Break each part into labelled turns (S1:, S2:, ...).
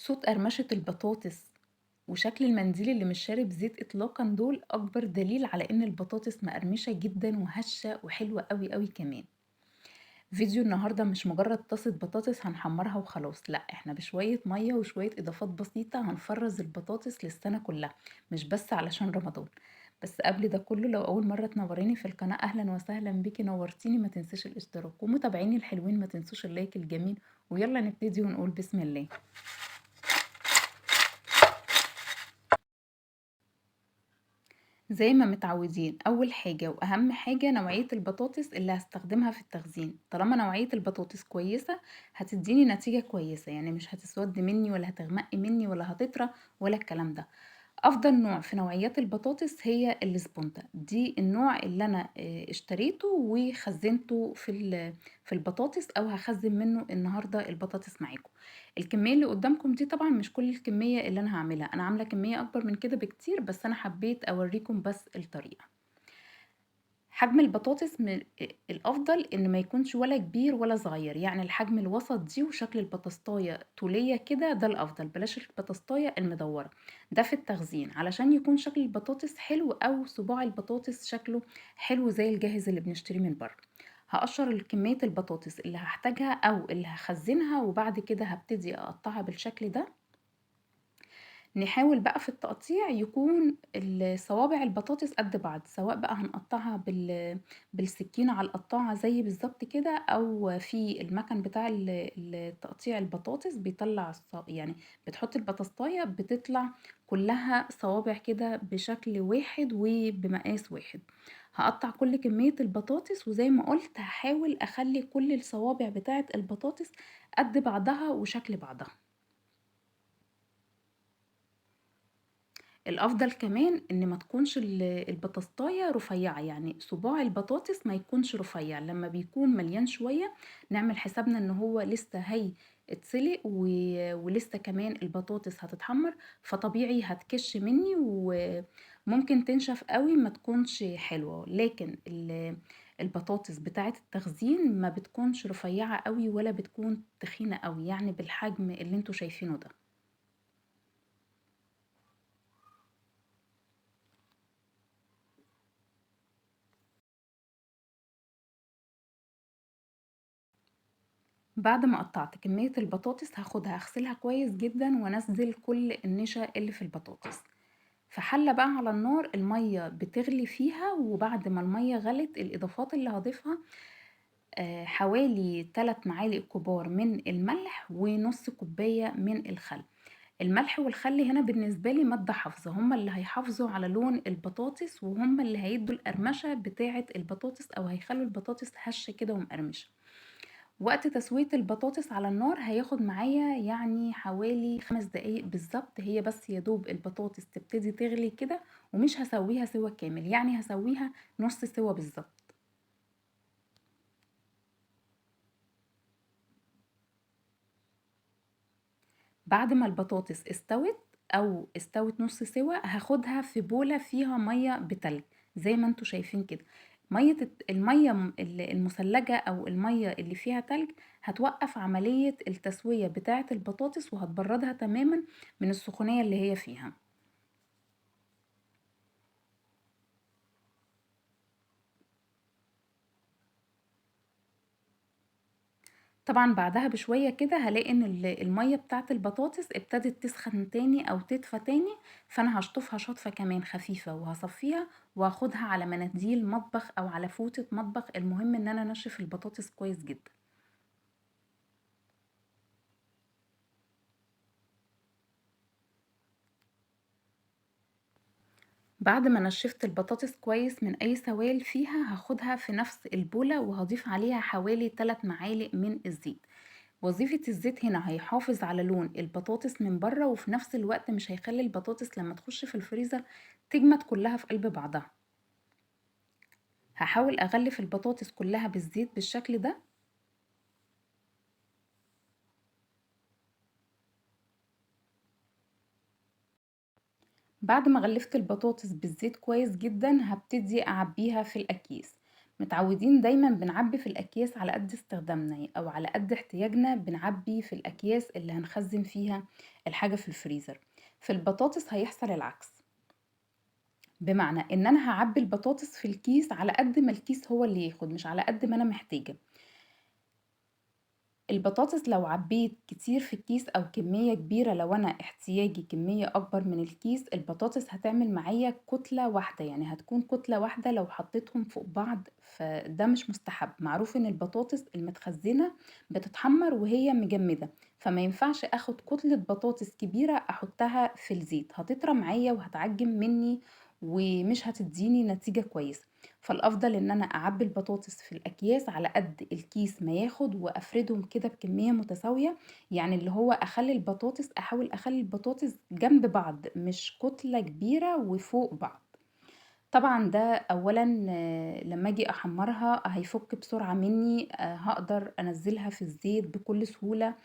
S1: صوت قرمشة البطاطس وشكل المنديل اللي مش شارب زيت إطلاقًا دول أكبر دليل على إن البطاطس مقرمشة جدًا وهشة وحلوة أوي، أوي كمان. فيديو النهارده مش مجرد طاسة بطاطس هنحمرها وخلاص، لأ إحنا بشوية مَيّة وشوية إضافات بسيطة هنفرّز البطاطس للسنة كلها، مش بس علشان رمضان. بس قبل ده كله لو أول مرة تنوريني في القناة أهلًا وسهلًا بيكِ نورتيني، ما تنسيش الاشتراك، ومتابعيني الحلوين ما تنسوش اللايك الجميل، ويالّا نبتدي ونقول بسم الله. زي ما متعودين، أول حاجة وأهم حاجة نوعية البطاطس اللي هاستخدمها في التخزين. طالما نوعية البطاطس كويسة هتديني نتيجة كويسة، يعني مش هتسود مني ولا هتغمق مني ولا هتطرى ولا الكلام ده. أفضل نوع في نوعيات البطاطس هي السبونتا، دي النوع اللي أنا اشتريته وخزنته في البطاطس، أو هخزن منه النهاردة البطاطس معاكم. الكمية اللي قدامكم دي طبعا مش كل الكمية اللي أنا هعملها، أنا عاملة كمية أكبر من كده بكتير، بس أنا حبيت أوريكم بس الطريقة. حجم البطاطس الأفضل إن ما يكونش ولا كبير ولا صغير، يعني الحجم الوسط دي وشكل البطاطاية طولية كده ده الأفضل، بلاش البطاطاية المدورة. ده في التخزين علشان يكون شكل البطاطس حلو، أو صباع البطاطس شكله حلو زي الجاهز اللي بنشتريه من بره. هقشر كمية البطاطس اللي هحتاجها أو اللي هخزنها، وبعد كده هبتدي أقطعها بالشكل ده. نحاول بقى في التقطيع يكون صوابع البطاطس قد بعض، سواء بقى هنقطعها بالسكينة على القطاعة زي بالظبط كده، أو في المكن بتاع تقطيع البطاطس بيطلع يعني بتحط البطاطاية بتطلع كلها صوابع كده بشكل واحد وبمقاس واحد. هقطع كل كمية البطاطس، وزي ما قلت هحاول أخلي كل الصوابع بتاعة البطاطس قد بعضها وشكل بعضها. الأفضل كمان إن ما تكونش البطاطاية رفيعة، يعني صباع البطاطس ما يكونش رفيع، لما بيكون مليان شوية نعمل حسابنا إن هو لسه هيتسلق ولسه كمان البطاطس هتتحمر، فطبيعي هتكش مني وممكن تنشف قوي ما تكونش حلوة. لكن البطاطس بتاعة التخزين ما بتكونش رفيعة قوي ولا بتكون تخينة قوي، يعني بالحجم اللي انتوا شايفينه ده. بعد ما قطعت كمية البطاطس هاخدها اغسلها كويس جدا وانزل كل النشا اللي في البطاطس في حلة بقى على النار، المية بتغلي فيها، وبعد ما المية غلت الإضافات اللي هضيفها حوالي 3 معالق كبار من الملح ونص كوباية من الخل. الملح والخل هنا بالنسبة لي مادة حافظة، هما اللي هيحافظوا على لون البطاطس، وهما اللي هيدوا القرمشة بتاعة البطاطس، أو هيخلوا البطاطس هشة كده ومقرمشة. وقت تسوية البطاطس على النار هياخد معايا يعني حوالي 5 دقايق بالظبط، هي بس يدوب البطاطس تبتدي تغلي كده، ومش هسويها سوا كامل، يعني هسويها نص سوا بالظبط. بعد ما البطاطس استوت او استوت نص سوا هاخدها في بولة فيها مية بتلج زي ما انتوا شايفين كده. المية المثلجة او المية اللي فيها تلج هتوقف عملية التسوية بتاعة البطاطس وهتبردها تماما من السخونية اللي هي فيها. طبعا بعدها بشوية كده هلاقي ان المية بتاعت البطاطس ابتدت تسخن تاني او تدفى تاني، فانا هشطفها شطفة كمان خفيفة وهصفيها وهاخدها على مناديل مطبخ او على فوطة مطبخ، المهم ان انا انشف البطاطس كويس جدا. بعد ما نشفت البطاطس كويس من اي سوائل فيها هاخدها في نفس البولة وهضيف عليها حوالي 3 معالق من الزيت. وظيفة الزيت هنا هيحافظ على لون البطاطس من بره، وفي نفس الوقت مش هيخلي البطاطس لما تخش في الفريزر تجمد كلها في قلب بعضها. هحاول اغلف البطاطس كلها بالزيت بالشكل ده. بعد ما غلفت البطاطس بالزيت كويس جدا هبتدي اعبيها في الاكياس. متعودين دايما بنعبي في الأكياس على قد استخدامنا أو على قد احتياجنا، بنعبي في الأكياس اللي هنخزن فيها الحاجة في الفريزر. في البطاطس هيحصل العكس، بمعنى ان انا هعبي البطاطس في الكيس على قد ما الكيس هو اللي ياخد، مش على قد ما انا محتاجة. البطاطس لو عبيت كتير في الكيس او كمية كبيرة، لو انا احتياجي كمية اكبر من الكيس، البطاطس هتعمل معايا كتلة واحدة، يعني هتكون كتلة واحدة لو حطيتهم فوق بعض، فده مش مستحب. معروف ان البطاطس المتخزنة بتتحمر وهي مجمدة، فما ينفعش اخد كتلة بطاطس كبيرة احطها في الزيت، هتطرى معايا وهتعجن مني ومش هتديني نتيجة كويسة. فالافضل ان انا اعبي البطاطس في الاكياس على قد الكيس ما ياخد، وافردهم كده بكمية متساوية. يعني اللي هو احاول اخلي البطاطس جنب بعض، مش كتلة كبيرة وفوق بعض. طبعا ده اولا لما اجي احمرها هيفك بسرعة مني، هقدر انزلها في الزيت بكل سهولة.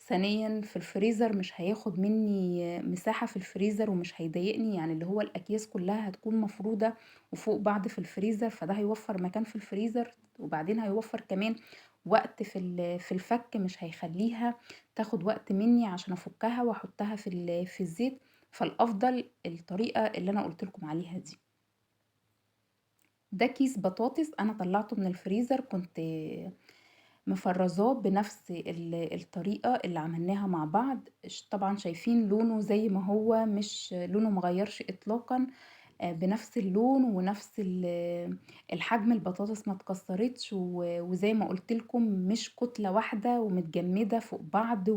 S1: ثانيا في الفريزر مش هياخد مني مساحة في الفريزر ومش هيضايقني، يعني اللي هو الاكياس كلها هتكون مفرودة وفوق بعض في الفريزر، فده هيوفر مكان في الفريزر، وبعدين هيوفر كمان وقت في الفك، مش هيخليها تاخد وقت مني عشان افكها واحطها في الزيت. فالافضل الطريقة اللي انا قلت لكم عليها دي. ده كيس بطاطس انا طلعته من الفريزر، كنت مفرزاه بنفس الطريقة اللي عملناها مع بعض. طبعا شايفين لونه زي ما هو، مش لونه مغيرش اطلاقا، بنفس اللون ونفس الحجم. البطاطس ما اتكسرتش، وزي ما قلت لكم مش كتلة واحدة ومتجمدة فوق بعض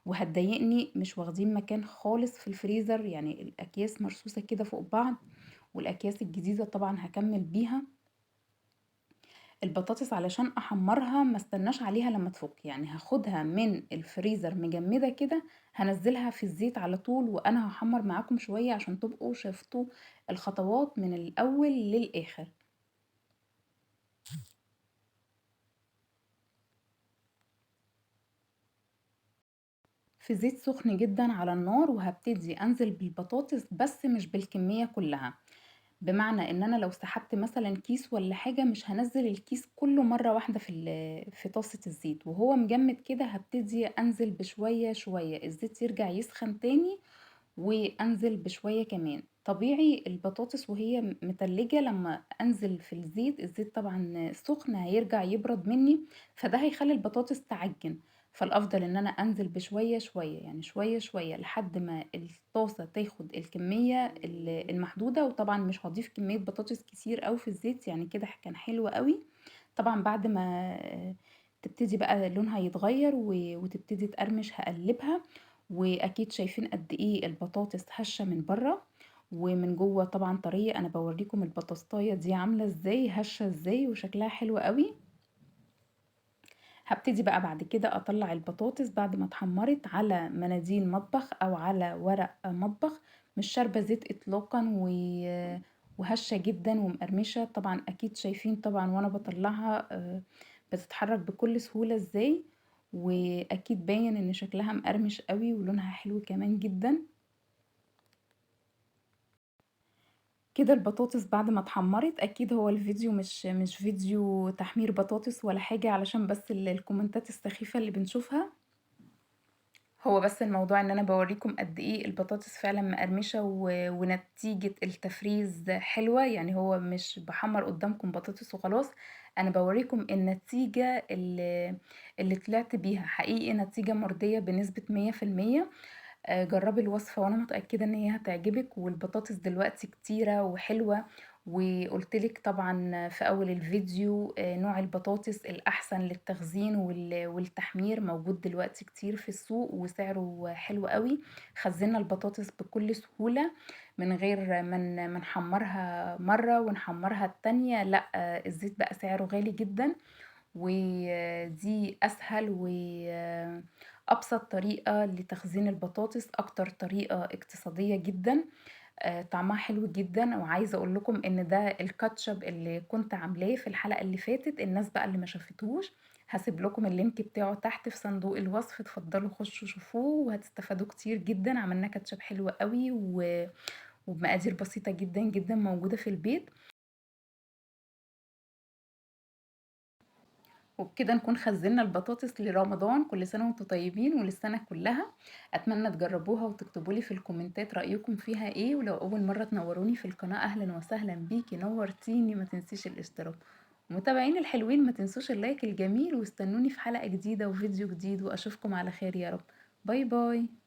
S1: وهتضايقني، مش واخدين مكان خالص في الفريزر، يعني الاكياس مرصوصة كده فوق بعض، والاكياس الجديدة طبعا هكمل بيها. البطاطس علشان احمرها ما استناش عليها لما تفك، يعني هاخدها من الفريزر مجمدة كده، هنزلها في الزيت على طول، وانا هحمر معاكم شوية عشان تبقوا شفتوا الخطوات من الاول للاخر. في زيت سخن جدا على النار، وهبتدي انزل بالبطاطس بس مش بالكمية كلها. بمعنى ان انا لو سحبت مثلا كيس ولا حاجة، مش هنزل الكيس كله مرة واحدة في طاسة الزيت وهو مجمد كده، هبتدي انزل بشوية شوية، الزيت يرجع يسخن تاني وانزل بشوية كمان. طبيعي البطاطس وهي متلجة لما انزل في الزيت طبعا سخن هيرجع يبرد مني، فده هيخلي البطاطس تعجن. فالافضل ان انا انزل بشوية شوية، يعني شوية شوية لحد ما الطاسة تاخد الكمية المحدودة. وطبعا مش هضيف كمية بطاطس كتير اوي في الزيت، يعني كده كان حلو قوي. طبعا بعد ما تبتدي بقى لونها يتغير وتبتدي تقرمش، هقلبها. واكيد شايفين قد ايه البطاطس هشة من بره ومن جوه طبعا طرية. انا بوريكم البطاطاية دي عاملة ازاي، هشة ازاي وشكلها حلو قوي. هبتدي بقى بعد كده اطلع البطاطس بعد ما اتحمرت على مناديل مطبخ او على ورق مطبخ، مش شاربة زيت اطلاقا وهشة جدا ومقرمشة. طبعا اكيد شايفين طبعا وانا بطلعها بتتحرك بكل سهولة ازاي، واكيد باين ان شكلها مقرمش قوي ولونها حلو كمان جدا. كده البطاطس بعد ما اتحمرت، اكيد هو الفيديو مش فيديو تحمير بطاطس ولا حاجة، علشان بس الكومنتات السخيفة اللي بنشوفها. هو بس الموضوع ان انا بوريكم قد ايه البطاطس فعلا مقرمشة ونتيجة التفريز حلوة، يعني هو مش بحمر قدامكم بطاطس وخلاص، انا بوريكم النتيجة اللي طلعت بيها، حقيقي نتيجة مرضية بنسبة 100%. جربي الوصفة وانا متأكدة ان هي هتعجبك. والبطاطس دلوقتي كتيرة وحلوة، وقلتلك طبعا في اول الفيديو نوع البطاطس الاحسن للتخزين والتحمير موجود دلوقتي كتير في السوق وسعره حلو قوي. خزنا البطاطس بكل سهولة من غير ما نحمرها مرة ونحمرها التانية، لا الزيت بقى سعره غالي جدا، ودي اسهل وابسط طريقة لتخزين البطاطس، اكتر طريقة اقتصادية جدا. طعمها حلو جدا. وعايزة اقول لكم ان ده الكاتشب اللي كنت عاملاه في الحلقة اللي فاتت، الناس بقى اللي ما شافتوش هسيب لكم اللينك بتاعه تحت في صندوق الوصف، اتفضلوا خشوا شوفوه وهتستفادوا كتير جدا. عملنا كاتشب حلو قوي وبمقادير بسيطة جدا جدا موجودة في البيت. وبكده نكون خزّنّا البطاطس لرمضان، كل سنة وأنتم طيبين وللسنة كلّها، أتمنى تجرّبوها وتكتبوا لي في الكومنتات رأيكم فيها إيه، ولو أول مرّة تنوّروني في القناة أهلًا وسهلًا بيكِ، نوّرتيني، ما تنسيش الاشتراك. متابعيني الحلوين ما تنسوش اللايك الجميل واستنوني في حلقة جديدة وفيديو جديد وأشوفكم على خير يا رب. باي باي.